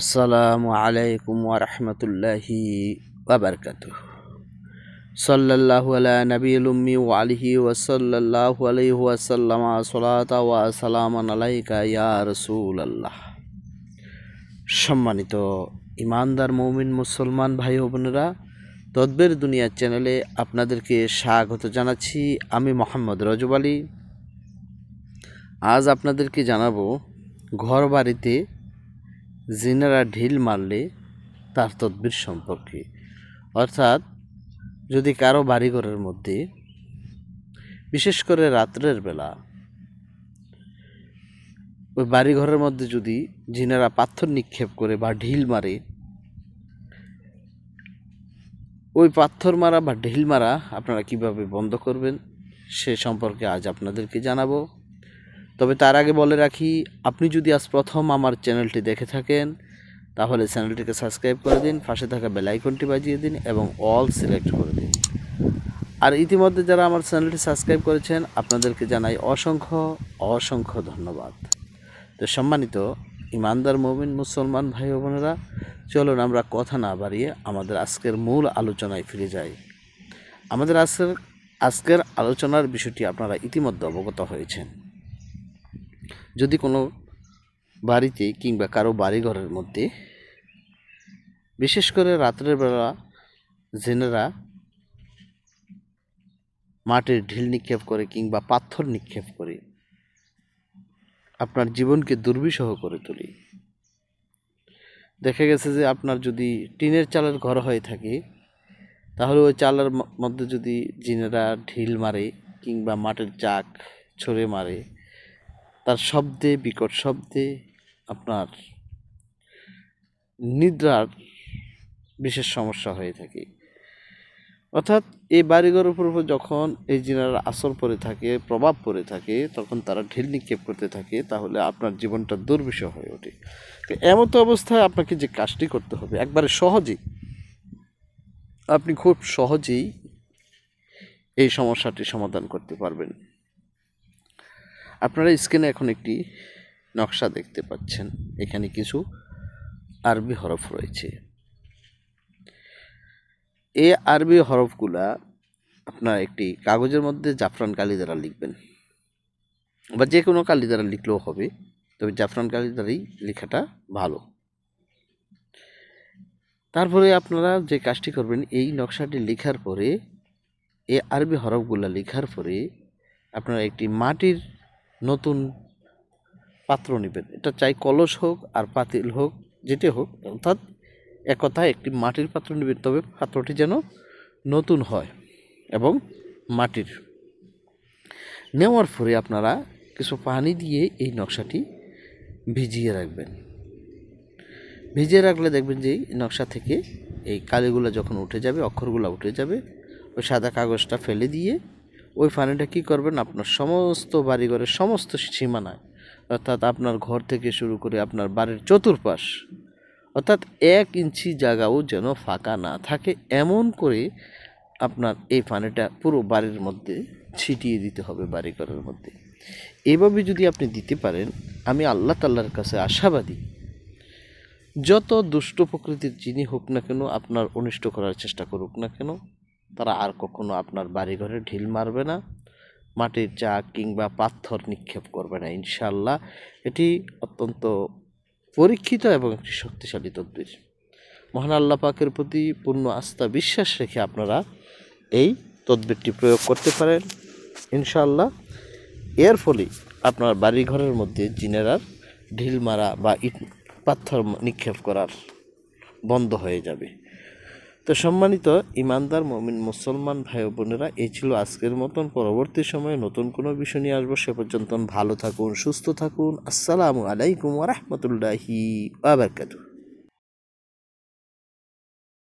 আসসালামু আলাইকুম ওয়া রাহমাতুল্লাহি ওয়া বারাকাতুহু। সাল্লাল্লাহু আলা নবিয়িল উম্মি ওয়া আলিহি ওয়া সাল্লাল্লাহু আলাইহি ওয়া সাল্লামা সালাতা ওয়া সালামান আলাইকা ইয়া রাসূলুল্লাহ। সম্মানিত ইমানদার মুমিন মুসলমান ভাই ও বোনেরা, তদবির দুনিয়া চ্যানেলে আপনাদেরকে স্বাগত জানাচ্ছি। আমি মোহাম্মদ রজব আলী। আজ আপনাদেরকে জানাবো ঘর বাড়িতে জিনেরা ঢিল মারলে তার তদবির সম্পর্কে। অর্থাৎ যদি কারো বাড়িঘরের মধ্যে বিশেষ করে রাত্রের বেলা ওই বাড়িঘরের মধ্যে যদি জিনেরা পাথর নিক্ষেপ করে বা ঢিল মারে, ওই পাথর মারা বা ঢিল মারা আপনারা কিভাবে বন্ধ করবেন সে সম্পর্কে আজ আপনাদেরকে জানাবো। তবে তার আগে বলে রাখি, আপনি যদি আজ প্রথম আমার চ্যানেলটি দেখে থাকেন তাহলে চ্যানেলটিকে সাবস্ক্রাইব করে দিন, পাশে থাকা বেল আইকনটি বাজিয়ে দিন এবং অল সিলেক্ট করে দিন। আর ইতিমধ্যে যারা আমার চ্যানেলটি সাবস্ক্রাইব করেছেন আপনাদেরকে জানাই অসংখ্য অসংখ্য ধন্যবাদ। তো সম্মানিত ইমানদার মুমিন মুসলমান ভাই ও বোনেরা, চলুন আমরা কথা না বাড়িয়ে আমাদের আজকের মূল আলোচনায় ফিরে যাই। আমাদের আজকের আলোচনার বিষয়টি আপনারা ইতিমধ্যে অবগত হয়েছেন। যদি কোনো বাড়িতে কিংবা কারো বাড়িঘরের মধ্যে বিশেষ করে রাত্রের বেলা জেনেরা মাটির ঢিল নিক্ষেপ করে কিংবা পাথর নিক্ষেপ করে আপনার জীবনকে দুর্বিষহ করে তোলে। দেখা গেছে যে আপনার যদি টিনের চালের ঘর হয়ে থাকে তাহলে ওই চালের মধ্যে যদি জিনেরা ঢিল মারে কিংবা মাটির চাক ছড়ে মারে, তার শব্দে বিকট শব্দে আপনার নিদ্রার বিশেষ সমস্যা হয়ে থাকে। অর্থাৎ এই বাড়িঘরের উপর যখন এই জিনার আসর পড়ে থাকে, প্রভাব পড়ে থাকে, তখন তারা ঢিল নিক্ষেপ করতে থাকে, তাহলে আপনার জীবনটা দুর্বিষহ হয়ে ওঠে। তো এমতো অবস্থায় আপনাকে যে কাজটি করতে হবে একবারে সহজেই, আপনি খুব সহজেই এই সমস্যাটি সমাধান করতে পারবেন। আপনারা স্ক্রিনে এখন একটি নকশা দেখতে পাচ্ছেন, এখানে কিছু আরবি হরফ রয়েছে। এই আরবি হরফগুলা আপনার একটি কাগজের মধ্যে জাফরান কালি দ্বারা লিখবেন, বা যে কোনো কালি দ্বারা লিখলেও হবে, তবে জাফরান কালি দ্বারাই লেখাটা ভালো। তারপরে আপনারা যে কাজটি করবেন, এই নকশাটি লেখার পরে, এই আরবি হরফগুলা লেখার পরে আপনারা একটি মাটির নতুন পাত্র নেবেন। এটা চাই কলস হোক আর পাতিল হোক, যেটা হোক, অর্থাৎ এক কথায় একটি মাটির পাত্র নেবেন, তবে পাত্রটি যেন নতুন হয় এবং মাটির। নেওয়ার পরে আপনারা কিছু পানি দিয়ে এই নকশাটি ভিজিয়ে রাখবেন। ভিজিয়ে রাখলে দেখবেন যে এই নকশা থেকে এই কালিগুলো যখন উঠে যাবে, অক্ষরগুলো উঠে যাবে, ওই সাদা কাগজটা ফেলে দিয়ে ওই পানিটা কী করবেন, আপনার সমস্ত বাড়িঘরের সমস্ত সীমানায়, অর্থাৎ আপনার ঘর থেকে শুরু করে আপনার বাড়ির চতুর্পাশ, অর্থাৎ 1 ইঞ্চি জায়গাও যেন ফাঁকা না থাকে, এমন করে আপনার এই পানিটা পুরো বাড়ির মধ্যে ছিটিয়ে দিতে হবে বাড়িঘরের মধ্যে। এভাবে যদি আপনি দিতে পারেন, আমি আল্লাহ তাআলার কাছে আশাবাদী, যত দুষ্ট প্রকৃতির যিনি হোক না কেন, আপনার অনিষ্ট করার চেষ্টা করুক না কেন, তারা আর কখনো আপনার বাড়িঘরে ঢিল মারবে না, মাটির চাক কিংবা পাথর নিক্ষেপ করবে না ইনশাআল্লাহ। এটি অত্যন্ত পরীক্ষিত এবং একটি শক্তিশালী তদবির। মহান আল্লাহ পাকের প্রতি পূর্ণ আস্থা বিশ্বাস রেখে আপনারা এই তদবিরটি প্রয়োগ করতে পারেন ইনশাআল্লাহ। এর ফলে আপনার বাড়িঘরের মধ্যে জিনেরা ঢিল মারা বা ইট পাথর নিক্ষেপ করার বন্ধ হয়ে যাবে। তো সম্মানিত ইমানদার মুমিন মুসলমান ভাই বোনেরা, এই ছিল আজকের মতন। পরবর্তী সময়ে নতুন কোনো বিষয় নিয়ে আসবো। সে পর্যন্ত ভালো থাকুন, সুস্থ থাকুন। আসসালামু আলাইকুম ওয়া রাহমাতুল্লাহি ওয়া বারাকাতুহু।